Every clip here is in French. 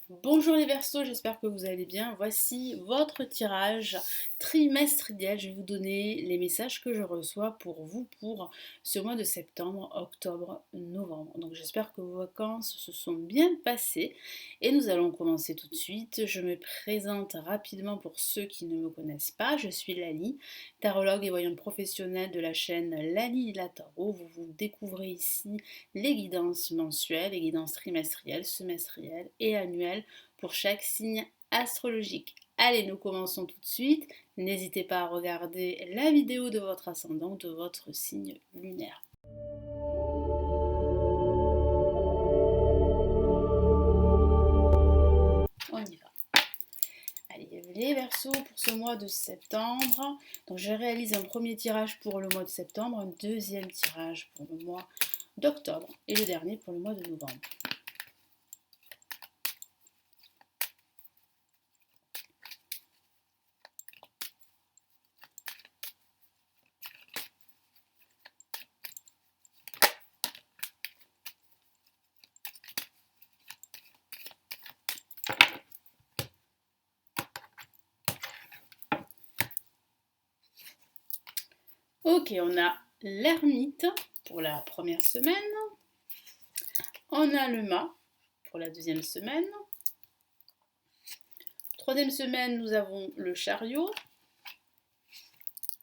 Bonjour les Verseaux, j'espère que vous allez bien. Voici votre tirage trimestriel. Je vais vous donner les messages que je reçois pour vous pour ce mois de septembre, octobre, novembre. Donc j'espère que vos vacances se sont bien passées et nous allons commencer tout de suite. Je me présente rapidement pour ceux qui ne me connaissent pas. Je suis Lali, tarologue et voyante professionnelle de la chaîne Lali la Tarot. Vous découvrez ici les guidances mensuelles, les guidances trimestrielles, semestrielles et annuelles pour chaque signe astrologique. Allez, nous commençons tout de suite. N'hésitez pas à regarder la vidéo de votre ascendant, de votre signe lunaire. On y va. Allez, les Verseaux pour ce mois de septembre. Donc je réalise un premier tirage pour le mois de septembre, un deuxième tirage pour le mois d'octobre et le dernier pour le mois de novembre. Ok, on a l'ermite pour la première semaine. On a le mât pour la deuxième semaine. Troisième semaine, nous avons le chariot.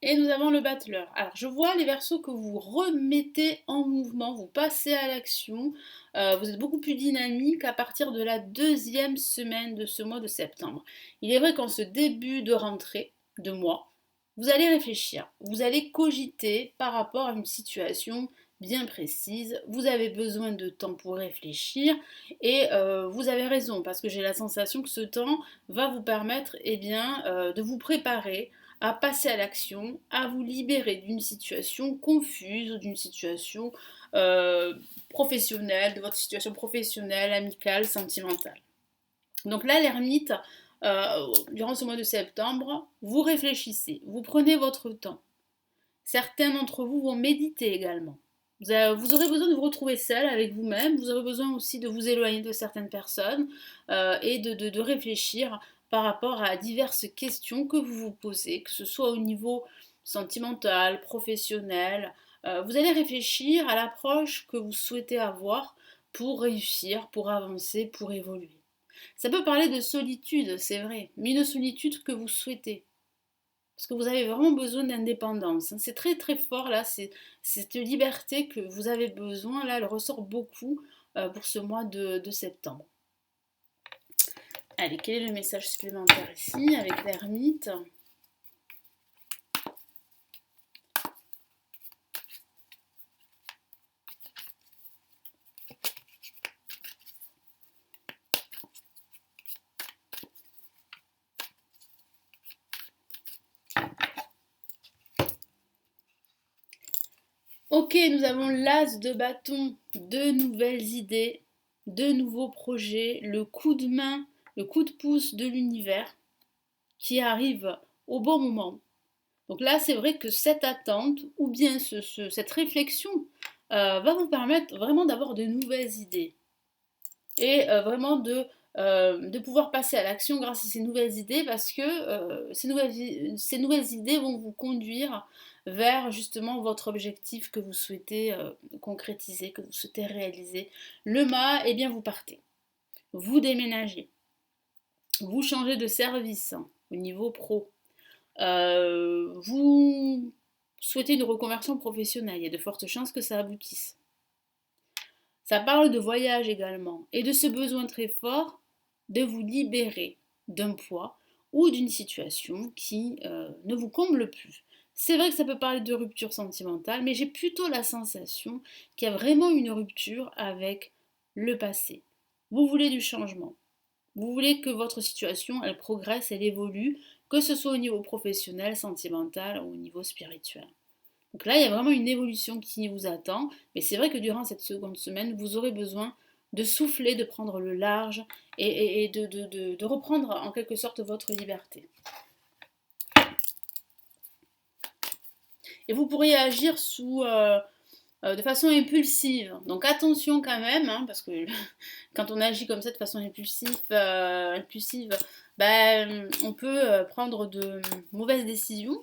Et nous avons le battleur. Alors, je vois les Verseaux que vous remettez en mouvement, vous passez à l'action, vous êtes beaucoup plus dynamique à partir de la deuxième semaine de ce mois de septembre. Il est vrai qu'en ce début de rentrée de mois, vous allez réfléchir, vous allez cogiter par rapport à une situation bien précise, vous avez besoin de temps pour réfléchir et vous avez raison parce que j'ai la sensation que ce temps va vous permettre de vous préparer à passer à l'action, à vous libérer d'une situation confuse, d'une situation professionnelle, de votre situation professionnelle, amicale, sentimentale. Donc là, l'ermite, durant ce mois de septembre, vous réfléchissez, vous prenez votre temps. Certains d'entre vous vont méditer également. Vous aurez besoin de vous retrouver seul avec vous-même, vous aurez besoin aussi de vous éloigner de certaines personnes et de réfléchir par rapport à diverses questions que vous vous posez, que ce soit au niveau sentimental, professionnel. Vous allez réfléchir à l'approche que vous souhaitez avoir pour réussir, pour avancer, pour évoluer. Ça peut parler de solitude, c'est vrai, mais une solitude que vous souhaitez. Parce que vous avez vraiment besoin d'indépendance. C'est très très fort là, c'est cette liberté que vous avez besoin. Là, elle ressort beaucoup pour ce mois de septembre. Allez, quel est le message supplémentaire ici avec l'ermite ? Ok, nous avons l'as de bâton, de nouvelles idées, de nouveaux projets, le coup de main, le coup de pouce de l'univers qui arrive au bon moment. Donc là, c'est vrai que cette attente ou bien cette réflexion va vous permettre vraiment d'avoir de nouvelles idées et vraiment de pouvoir passer à l'action grâce à ces nouvelles idées parce que ces nouvelles idées vont vous conduire vers justement votre objectif que vous souhaitez concrétiser, que vous souhaitez réaliser. Le mât, eh bien vous partez, vous déménagez, vous changez de service au niveau pro. Vous souhaitez une reconversion professionnelle, il y a de fortes chances que ça aboutisse. Ça parle de voyage également et de ce besoin très fort de vous libérer d'un poids ou d'une situation qui ne vous comble plus. C'est vrai que ça peut parler de rupture sentimentale, mais j'ai plutôt la sensation qu'il y a vraiment une rupture avec le passé. Vous voulez du changement. Vous voulez que votre situation, elle progresse, elle évolue, que ce soit au niveau professionnel, sentimental ou au niveau spirituel. Donc là, il y a vraiment une évolution qui vous attend, mais c'est vrai que durant cette seconde semaine, vous aurez besoin de souffler, de prendre le large et de reprendre en quelque sorte votre liberté. Et vous pourriez agir sous de façon impulsive. Donc attention quand même, hein, parce que quand on agit comme ça de façon impulsive, ben, on peut prendre de mauvaises décisions.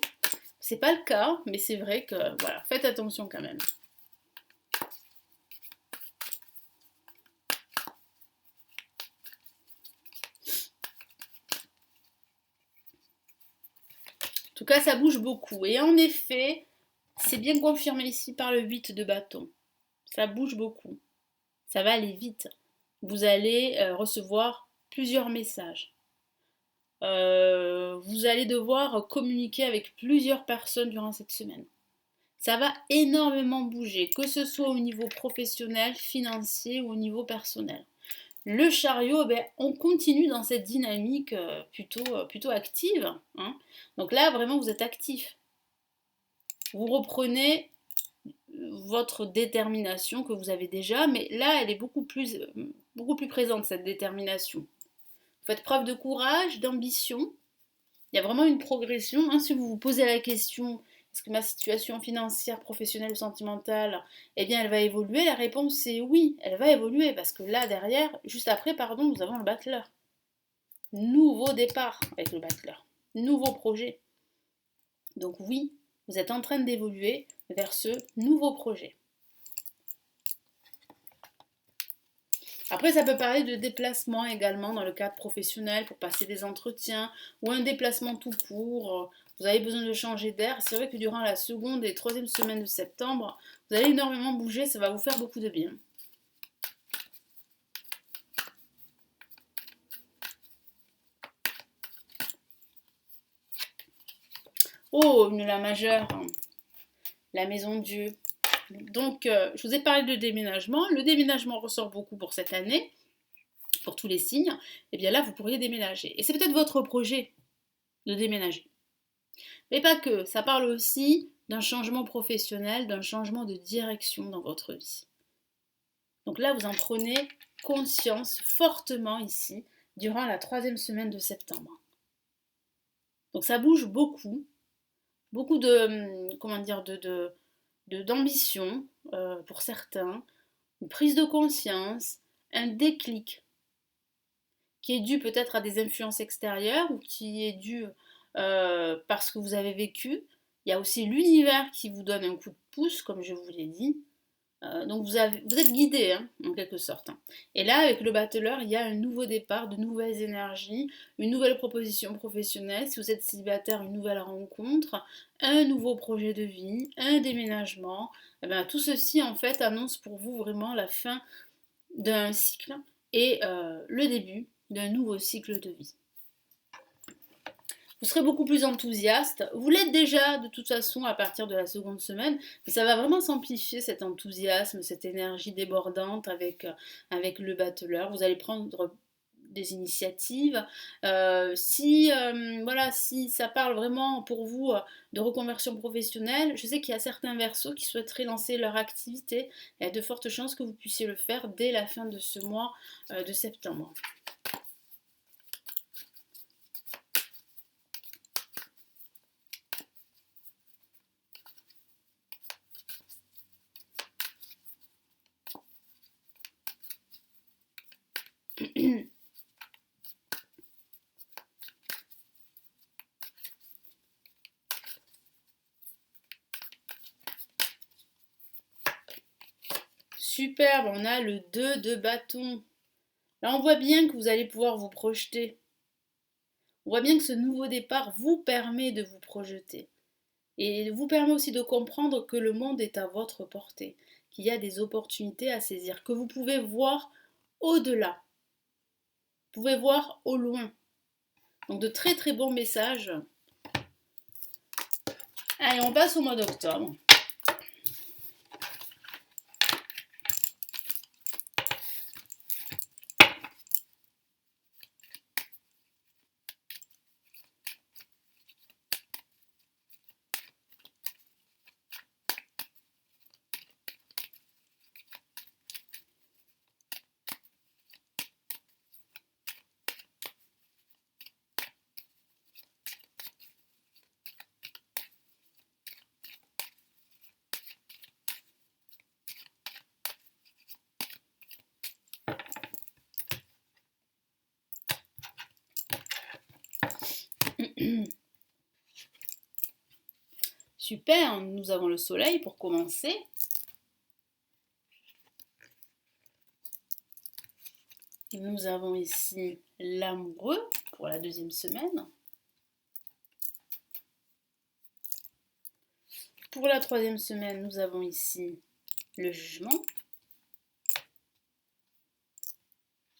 C'est pas le cas, mais c'est vrai que voilà, faites attention quand même. En tout cas, ça bouge beaucoup. Et en effet, c'est bien confirmé ici par le 8 de bâton. Ça bouge beaucoup. Ça va aller vite. Vous allez recevoir plusieurs messages. Vous allez devoir communiquer avec plusieurs personnes durant cette semaine. Ça va énormément bouger, que ce soit au niveau professionnel, financier ou au niveau personnel. Le chariot, ben, on continue dans cette dynamique plutôt active, hein. Donc là, vraiment, vous êtes actif. Vous reprenez votre détermination que vous avez déjà, mais là, elle est beaucoup plus présente, cette détermination. Vous faites preuve de courage, d'ambition. Il y a vraiment une progression, hein. Si vous vous posez la question, est-ce que ma situation financière, professionnelle ou sentimentale, eh bien, elle va évoluer? La réponse est oui, elle va évoluer, parce que là, derrière, juste après, pardon, nous avons le battleur. Nouveau départ avec le battleur. Nouveau projet. Donc oui, vous êtes en train d'évoluer vers ce nouveau projet. Après, ça peut parler de déplacement également dans le cadre professionnel pour passer des entretiens ou un déplacement tout court. Vous avez besoin de changer d'air. C'est vrai que durant la seconde et troisième semaine de septembre, vous allez énormément bouger. Ça va vous faire beaucoup de bien. Oh, une la majeure, la maison Dieu. Donc, je vous ai parlé de déménagement. Le déménagement ressort beaucoup pour cette année, pour tous les signes. Et bien là, vous pourriez déménager. Et c'est peut-être votre projet de déménager. Mais pas que, ça parle aussi d'un changement professionnel, d'un changement de direction dans votre vie. Donc là, vous en prenez conscience fortement ici, durant la troisième semaine de septembre. Donc ça bouge beaucoup, beaucoup de, comment dire, d'ambition pour certains, une prise de conscience, un déclic qui est dû peut-être à des influences extérieures ou qui est dû parce que vous avez vécu. Il y a aussi l'univers qui vous donne un coup de pouce, comme je vous l'ai dit. Donc vous êtes guidé, hein, en quelque sorte. Et là, avec le battleur, il y a un nouveau départ, de nouvelles énergies, une nouvelle proposition professionnelle. Si vous êtes célibataire, une nouvelle rencontre, un nouveau projet de vie, un déménagement. Et bien, tout ceci, en fait, annonce pour vous vraiment la fin d'un cycle et le début d'un nouveau cycle de vie. Vous serez beaucoup plus enthousiaste. Vous l'êtes déjà de toute façon à partir de la seconde semaine, mais ça va vraiment s'amplifier cet enthousiasme, cette énergie débordante avec le battleur. Vous allez prendre des initiatives. Si ça parle vraiment pour vous de reconversion professionnelle, je sais qu'il y a certains verseaux qui souhaiteraient lancer leur activité. Il y a de fortes chances que vous puissiez le faire dès la fin de ce mois de septembre. Superbe, on a le 2 de bâton. Là, on voit bien que vous allez pouvoir vous projeter. On voit bien que ce nouveau départ vous permet de vous projeter. Et vous permet aussi de comprendre que le monde est à votre portée, qu'il y a des opportunités à saisir, que vous pouvez voir au-delà. Vous pouvez voir au loin. Donc de très très bons messages. Allez, on passe au mois d'octobre. Super, nous avons le soleil pour commencer. Nous avons ici l'amoureux pour la deuxième semaine. Pour la troisième semaine, nous avons ici le jugement.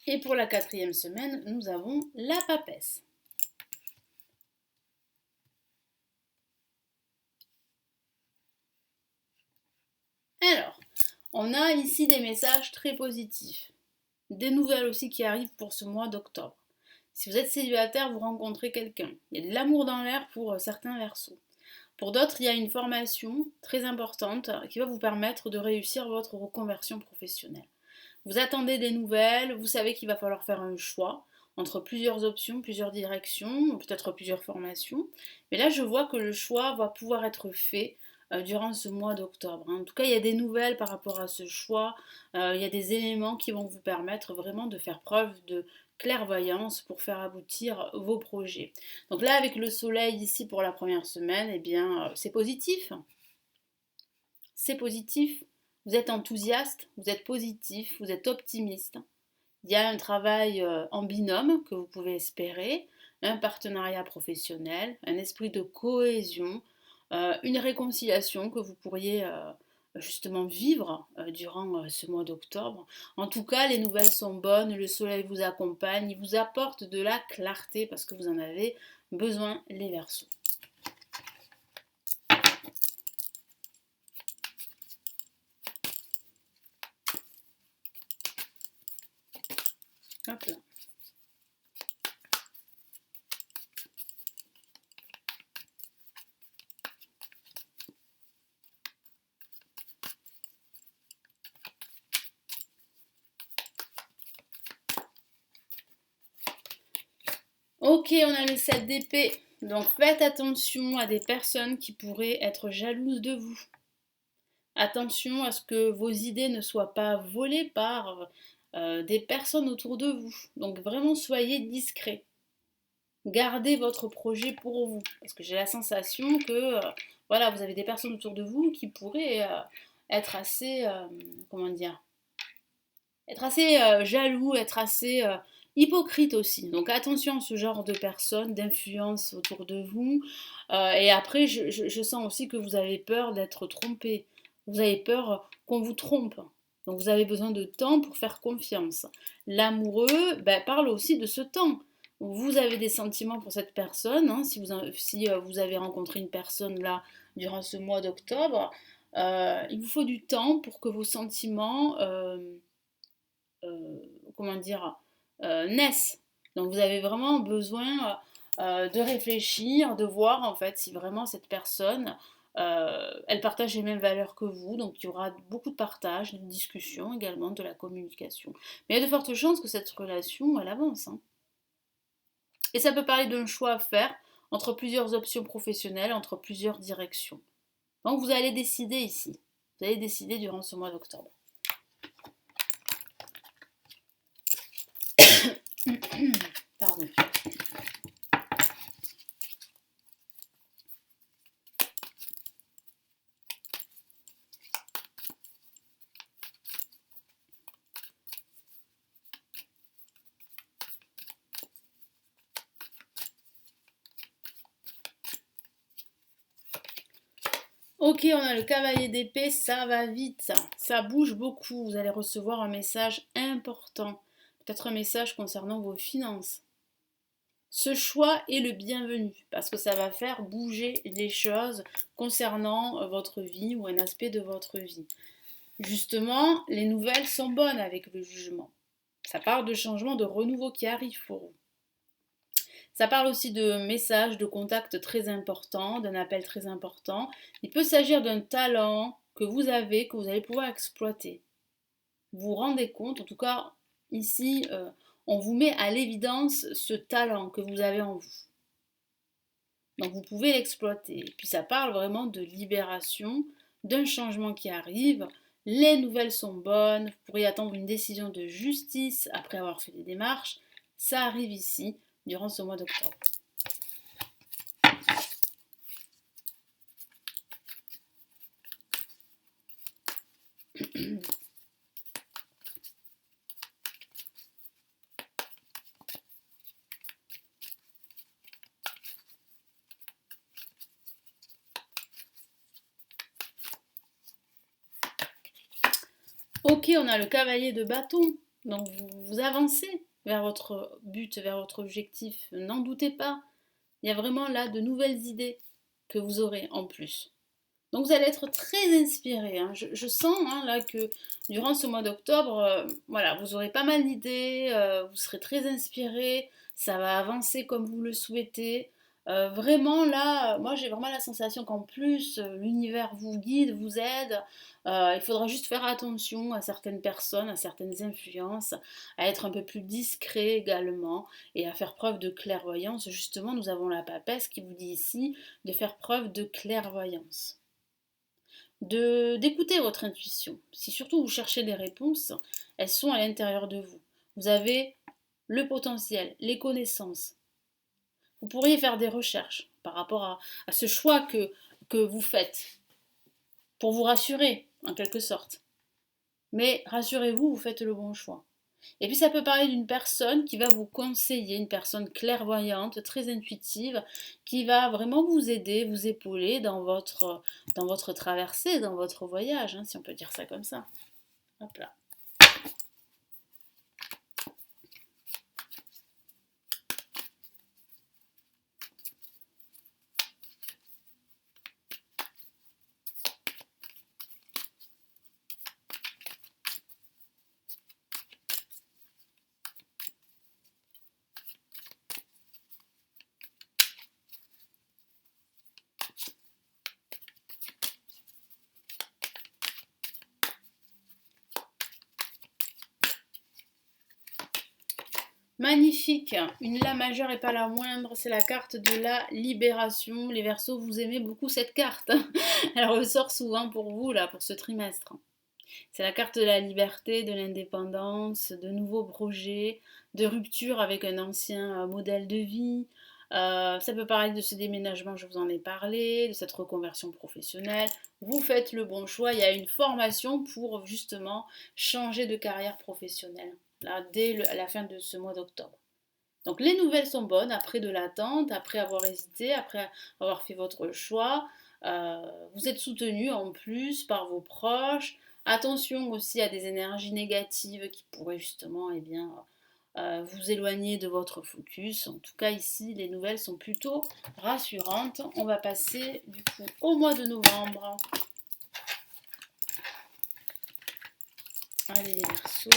Et pour la quatrième semaine, nous avons la papesse. Alors, on a ici des messages très positifs. Des nouvelles aussi qui arrivent pour ce mois d'octobre. Si vous êtes célibataire, vous rencontrez quelqu'un. Il y a de l'amour dans l'air pour certains Verseaux. Pour d'autres, il y a une formation très importante qui va vous permettre de réussir votre reconversion professionnelle. Vous attendez des nouvelles, vous savez qu'il va falloir faire un choix entre plusieurs options, plusieurs directions, peut-être plusieurs formations. Mais là, je vois que le choix va pouvoir être fait durant ce mois d'octobre. En tout cas, il y a des nouvelles par rapport à ce choix, il y a des éléments qui vont vous permettre vraiment de faire preuve de clairvoyance pour faire aboutir vos projets. Donc là, avec le soleil ici pour la première semaine, eh bien, c'est positif. C'est positif. Vous êtes enthousiaste, vous êtes positif, vous êtes optimiste. Il y a un travail en binôme que vous pouvez espérer, un partenariat professionnel, un esprit de cohésion, une réconciliation que vous pourriez justement vivre durant ce mois d'octobre. En tout cas, les nouvelles sont bonnes, le soleil vous accompagne, il vous apporte de la clarté parce que vous en avez besoin, les Verseaux. Hop là. Ok, on a le 7 d'épée. Donc faites attention à des personnes qui pourraient être jalouses de vous. Attention à ce que vos idées ne soient pas volées par des personnes autour de vous. Donc vraiment soyez discret. Gardez votre projet pour vous. Parce que j'ai la sensation que voilà, vous avez des personnes autour de vous qui pourraient être assez, comment dire, être assez jaloux, être assez hypocrite aussi. Donc attention à ce genre de personnes, d'influence autour de vous. Et après, je sens aussi que vous avez peur d'être trompé. Vous avez peur qu'on vous trompe. Donc vous avez besoin de temps pour faire confiance. L'amoureux parle aussi de ce temps. Vous avez des sentiments pour cette personne. Hein, si vous avez rencontré une personne là durant ce mois d'octobre, il vous faut du temps pour que vos sentiments comment dire, naissent. Donc vous avez vraiment besoin de réfléchir, de voir en fait si vraiment cette personne, elle partage les mêmes valeurs que vous. Donc il y aura beaucoup de partage, de discussion également, de la communication. Mais il y a de fortes chances que cette relation, elle avance. Hein. Et ça peut parler d'un choix à faire entre plusieurs options professionnelles, entre plusieurs directions. Donc vous allez décider ici. Vous allez décider durant ce mois d'octobre. Pardon. Ok, on a le cavalier d'épée, ça va vite, ça bouge beaucoup. Vous allez recevoir un message important, peut-être un message concernant vos finances. Ce choix est le bienvenu parce que ça va faire bouger les choses concernant votre vie ou un aspect de votre vie. Justement, les nouvelles sont bonnes avec le jugement. Ça parle de changements, de renouveau qui arrivent pour vous. Ça parle aussi de messages, de contacts très importants, d'un appel très important. Il peut s'agir d'un talent que vous avez, que vous allez pouvoir exploiter. Vous vous rendez compte, en tout cas ici, on vous met à l'évidence ce talent que vous avez en vous. Donc vous pouvez l'exploiter. Et puis ça parle vraiment de libération, d'un changement qui arrive. Les nouvelles sont bonnes, vous pourriez attendre une décision de justice après avoir fait des démarches. Ça arrive ici durant ce mois d'octobre. Ok, on a le cavalier de bâton. Donc vous avancez vers votre but, vers votre objectif. N'en doutez pas. Il y a vraiment là de nouvelles idées que vous aurez en plus. Donc vous allez être très inspiré, hein. Je sens hein, là que durant ce mois d'octobre, voilà, vous aurez pas mal d'idées, vous serez très inspiré, ça va avancer comme vous le souhaitez. Vraiment là, moi j'ai vraiment la sensation qu'en plus l'univers vous guide, vous aide. Il faudra juste faire attention à certaines personnes, à certaines influences, à être un peu plus discret également et à faire preuve de clairvoyance. Justement, nous avons la papesse qui vous dit ici de faire preuve de clairvoyance d'écouter votre intuition. Si surtout vous cherchez des réponses, elles sont à l'intérieur de vous. Vous avez le potentiel, les connaissances. Vous pourriez faire des recherches par rapport à ce choix que vous faites pour vous rassurer, en quelque sorte. Mais rassurez-vous, vous faites le bon choix. Et puis ça peut parler d'une personne qui va vous conseiller, une personne clairvoyante, très intuitive, qui va vraiment vous aider, vous épauler dans votre traversée, dans votre voyage, hein, si on peut dire ça comme ça. Hop là. Magnifique, une La majeure et pas la moindre, c'est la carte de la libération. Les Verseaux, vous aimez beaucoup cette carte. Elle ressort souvent pour vous, là, pour ce trimestre. C'est la carte de la liberté, de l'indépendance, de nouveaux projets, de rupture avec un ancien modèle de vie. Ça peut parler de ce déménagement, je vous en ai parlé, de cette reconversion professionnelle. Vous faites le bon choix. Il y a une formation pour justement changer de carrière professionnelle, là, dès la fin de ce mois d'octobre. Donc les nouvelles sont bonnes après de l'attente, après avoir hésité, après avoir fait votre choix. Vous êtes soutenu en plus par vos proches. Attention aussi à des énergies négatives qui pourraient justement eh bien, vous éloigner de votre focus. En tout cas ici, les nouvelles sont plutôt rassurantes. On va passer du coup au mois de novembre. Allez les Verseaux.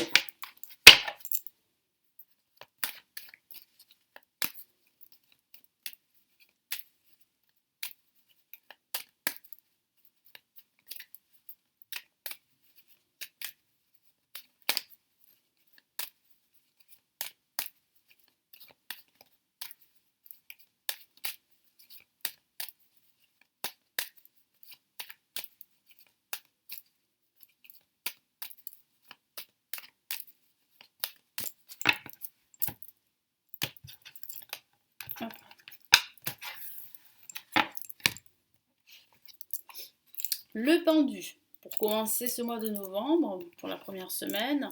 Le pendu, pour commencer ce mois de novembre, pour la première semaine.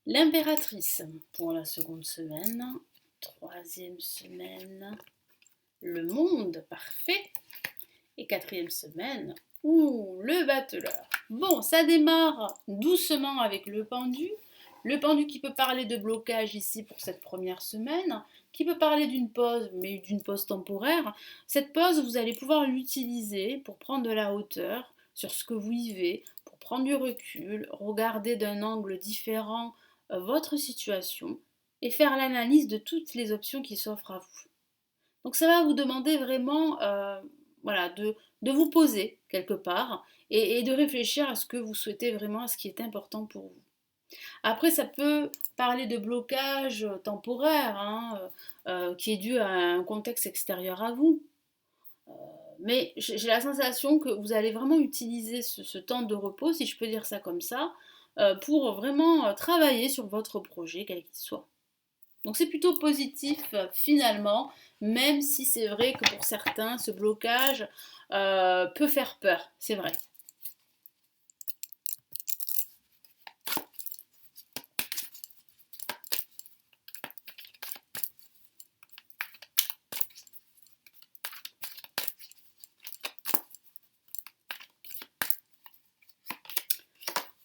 L'impératrice, pour la seconde semaine. Troisième semaine, le monde parfait. Et quatrième semaine, le battleur. Bon, ça démarre doucement avec le pendu. Le pendu qui peut parler de blocage ici pour cette première semaine, qui peut parler d'une pause, mais d'une pause temporaire. Cette pause, vous allez pouvoir l'utiliser pour prendre de la hauteur sur ce que vous vivez, pour prendre du recul, regarder d'un angle différent votre situation et faire l'analyse de toutes les options qui s'offrent à vous. Donc ça va vous demander vraiment voilà, de vous poser quelque part et de réfléchir à ce que vous souhaitez vraiment, à ce qui est important pour vous. Après, ça peut parler de blocage temporaire, hein, qui est dû à un contexte extérieur à vous. Mais j'ai la sensation que vous allez vraiment utiliser ce temps de repos, si je peux dire ça comme ça, pour vraiment travailler sur votre projet, quel qu'il soit. Donc c'est plutôt positif finalement, même si c'est vrai que pour certains, ce blocage peut faire peur, c'est vrai.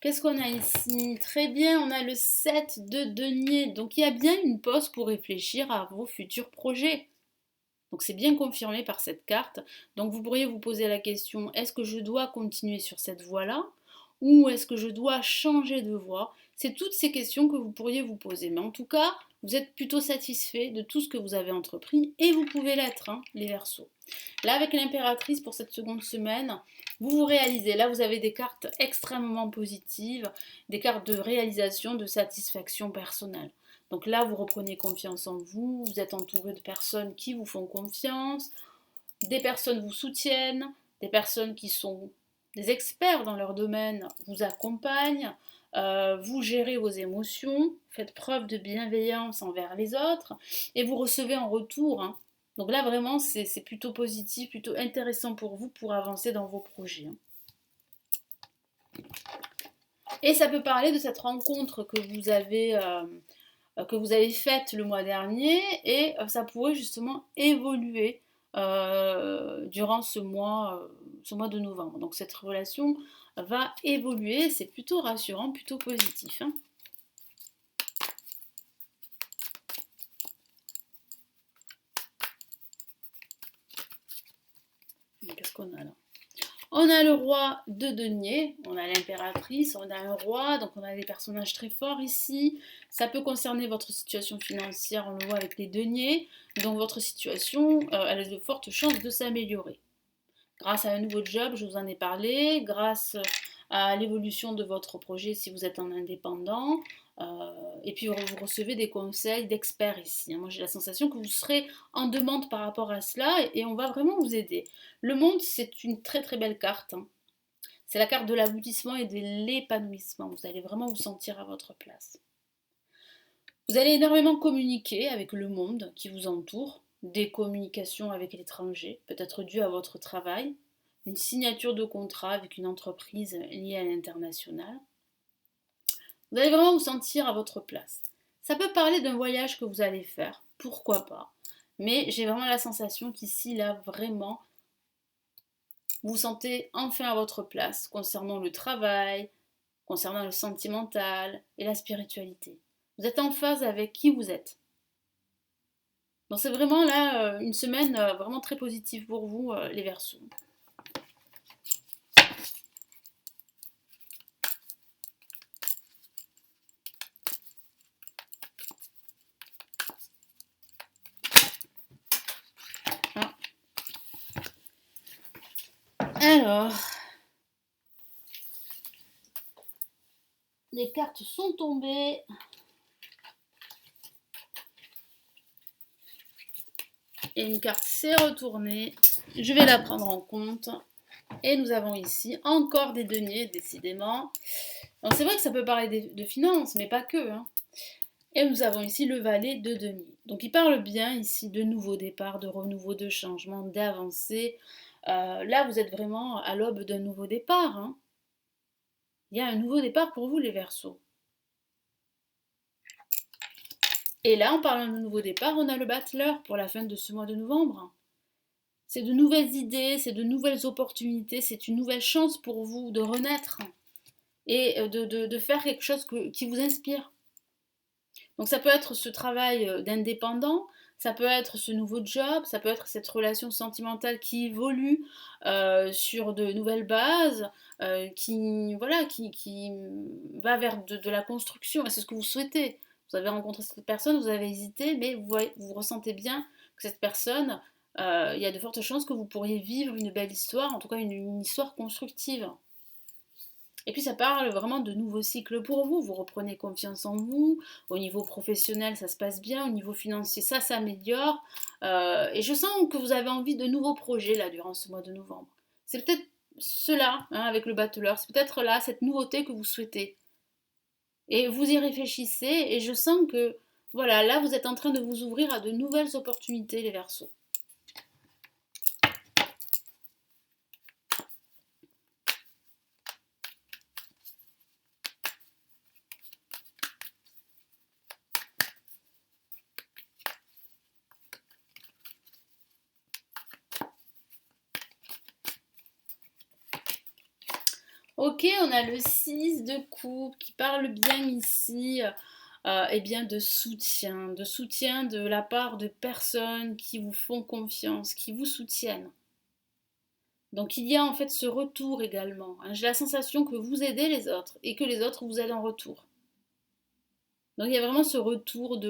Qu'est-ce qu'on a ici? Très bien, on a le 7 de denier. Donc il y a bien une pause pour réfléchir à vos futurs projets. Donc c'est bien confirmé par cette carte. Donc vous pourriez vous poser la question, est-ce que je dois continuer sur cette voie-là ou est-ce que je dois changer de voie? C'est toutes ces questions que vous pourriez vous poser. Mais en tout cas, vous êtes plutôt satisfait de tout ce que vous avez entrepris et vous pouvez l'être, hein, les Verseaux. Là, avec l'impératrice pour cette seconde semaine, vous vous réalisez. Là, vous avez des cartes extrêmement positives, des cartes de réalisation, de satisfaction personnelle. Donc là, vous reprenez confiance en vous, vous êtes entouré de personnes qui vous font confiance, des personnes vous soutiennent, des personnes qui sont des experts dans leur domaine vous accompagnent, vous gérez vos émotions, faites preuve de bienveillance envers les autres et vous recevez en retour, hein. Donc là, vraiment, c'est plutôt positif, plutôt intéressant pour vous pour avancer dans vos projets, hein. Et ça peut parler de cette rencontre que vous avez faite le mois dernier et ça pourrait justement évoluer durant ce mois de novembre. Donc cette relation va évoluer, c'est plutôt rassurant, plutôt positif, hein. Qu'est-ce qu'on a là? On a le roi de denier, on a l'impératrice, on a un roi, donc on a des personnages très forts ici. Ça peut concerner votre situation financière, on le voit avec les deniers. Donc votre situation, elle a de fortes chances de s'améliorer. Grâce à un nouveau job, je vous en ai parlé, grâce à l'évolution de votre projet si vous êtes en indépendant, et puis vous recevez des conseils d'experts ici, hein. Moi j'ai la sensation que vous serez en demande par rapport à cela et on va vraiment vous aider. Le monde, c'est une très très belle carte, hein. C'est la carte de l'aboutissement et de l'épanouissement. Vous allez vraiment vous sentir à votre place. Vous allez énormément communiquer avec le monde qui vous entoure, des communications avec l'étranger, peut-être dû à votre travail, une signature de contrat avec une entreprise liée à l'international. Vous allez vraiment vous sentir à votre place. Ça peut parler d'un voyage que vous allez faire, pourquoi pas. Mais j'ai vraiment la sensation qu'ici, là, vraiment, vous vous sentez enfin à votre place concernant le travail, concernant le sentimental et la spiritualité. Vous êtes en phase avec qui vous êtes. Donc c'est vraiment là une semaine vraiment très positive pour vous, les Verseaux. Ah. Alors, les cartes sont tombées. Et une carte s'est retournée. Je vais la prendre en compte. Et nous avons ici encore des deniers, décidément. Donc c'est vrai que ça peut parler de finances, mais pas que, hein. Et nous avons ici le valet de denier. Donc il parle bien ici de nouveaux départs, de renouveau, de changement, d'avancée. Là, vous êtes vraiment à l'aube d'un nouveau départ, hein. Il y a un nouveau départ pour vous, les Verseaux. Et là, en parlant de nouveau départ, on a le battleur pour la fin de ce mois de novembre. C'est de nouvelles idées, c'est de nouvelles opportunités, c'est une nouvelle chance pour vous de renaître et de faire quelque chose qui vous inspire. Donc ça peut être ce travail d'indépendant, ça peut être ce nouveau job, ça peut être cette relation sentimentale qui évolue sur de nouvelles bases, qui va vers de la construction, et c'est ce que vous souhaitez. Vous avez rencontré cette personne, vous avez hésité, mais vous ressentez bien que cette personne, il y a de fortes chances que vous pourriez vivre une belle histoire, en tout cas une histoire constructive. Et puis ça parle vraiment de nouveaux cycles pour vous. Vous reprenez confiance en vous. Au niveau professionnel, ça se passe bien. Au niveau financier, ça s'améliore. Et je sens que vous avez envie de nouveaux projets là durant ce mois de novembre. C'est peut-être cela, hein, avec le battleur. C'est peut-être là cette nouveauté que vous souhaitez. Et vous y réfléchissez. Et je sens que voilà, là vous êtes en train de vous ouvrir à de nouvelles opportunités, les Verseaux. Ok, on a le 6 de coupe qui parle bien ici eh bien de soutien de la part de personnes qui vous font confiance, qui vous soutiennent. Donc il y a en fait ce retour également, hein. J'ai la sensation que vous aidez les autres et que les autres vous aident en retour. Donc il y a vraiment ce retour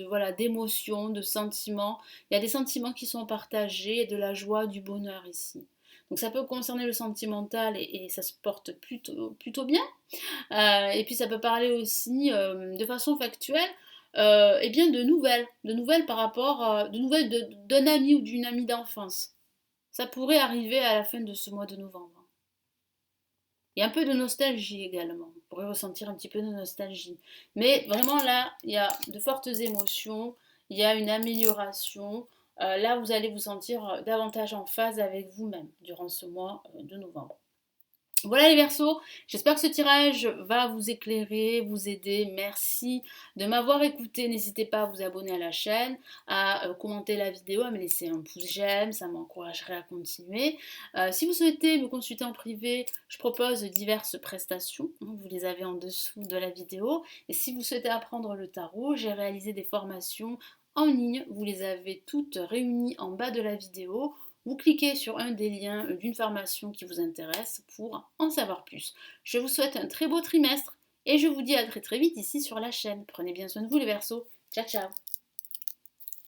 voilà, d'émotions, de sentiments. Il y a des sentiments qui sont partagés et de la joie, du bonheur ici. Donc ça peut concerner le sentimental et ça se porte plutôt bien. Et puis ça peut parler aussi de façon factuelle eh bien de nouvelles par rapport, de nouvelles d'un ami ou d'une amie d'enfance. Ça pourrait arriver à la fin de ce mois de novembre. Il y a un peu de nostalgie également. On pourrait ressentir un petit peu de nostalgie. Mais vraiment là, il y a de fortes émotions, il y a une amélioration. Là, vous allez vous sentir davantage en phase avec vous-même durant ce mois de novembre. Voilà les Verseaux, j'espère que ce tirage va vous éclairer, vous aider. Merci de m'avoir écouté. N'hésitez pas à vous abonner à la chaîne, à commenter la vidéo, à me laisser un pouce j'aime, ça m'encouragerait à continuer. Si vous souhaitez me consulter en privé, je propose diverses prestations, hein, vous les avez en dessous de la vidéo. Et si vous souhaitez apprendre le tarot, j'ai réalisé des formations en ligne, vous les avez toutes réunies en bas de la vidéo. Vous cliquez sur un des liens d'une formation qui vous intéresse pour en savoir plus. Je vous souhaite un très beau trimestre et je vous dis à très très vite ici sur la chaîne. Prenez bien soin de vous les Verseaux. Ciao ciao.